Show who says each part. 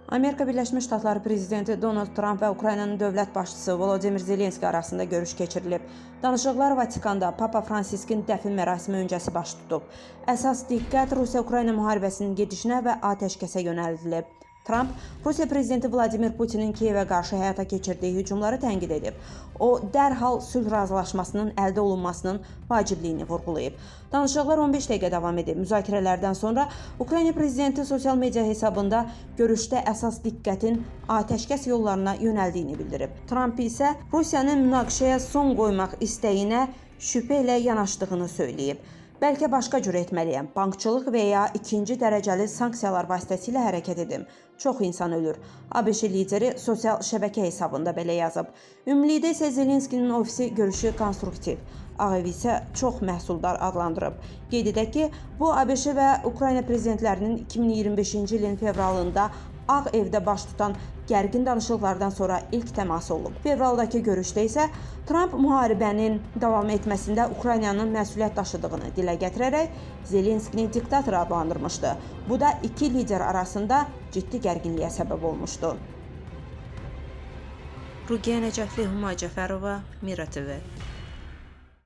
Speaker 1: Amerika Birləşmiş Ştatları prezidenti Donald Trump və Ukraynanın dövlət başçısı Volodimir Zelenski arasında görüş keçirilib. Danışıqlar Vatikanda Papa Fransiskin dəfn mərasimi öncəsi baş tutub. Əsas diqqət Rusiya-Ukrayna müharibəsinin gedişinə və atəşkəsə yönəldilib. Trump, Rusiya prezidenti Vladimir Putinin Kiyevə qarşı həyata keçirdiyi hücumları tənqid edib. O, dərhal sülh razılaşmasının əldə olunmasının vacibliyini vurğulayıb. Danışıqlar 15 dəqiqə davam edib. Müzakirələrdən sonra Ukrayna prezidenti sosial media hesabında görüşdə əsas diqqətin atəşkəs yollarına yönəldiyini bildirib. Trump isə Rusiyanın münaqişəyə son qoymaq istəyinə şübhə ilə yanaşdığını söyləyib. Bəlkə başqa cür etməliyəm. Bankçılıq və ya ikinci dərəcəli sanksiyalar vasitəsilə hərəkət edim. Çox insan ölür. ABŞ lideri sosial şəbəkə hesabında belə yazıb. Ümumilikdə isə Zelenskinin ofisi görüşü konstruktiv. Ağ Ev isə çox məhsuldar adlandırıb. Qeyd edək ki, bu ABŞ və Ukrayna prezidentlərinin 2025-ci ilin fevralında Ağ Evdə baş tutan gərgin danışıqlardan sonra ilk təması olub. Fevraldakı görüşdə isə Trump müharibənin davam etməsində Ukraynanın məsuliyyət daşıdığını dilə gətirərək Zelenskini diktator adlandırmışdı. Bu da iki lider arasında ciddi gərginliyə səbəb olmuşdu. Rugiyə Nəcəfli, Humay Cəfərova, Mira TV.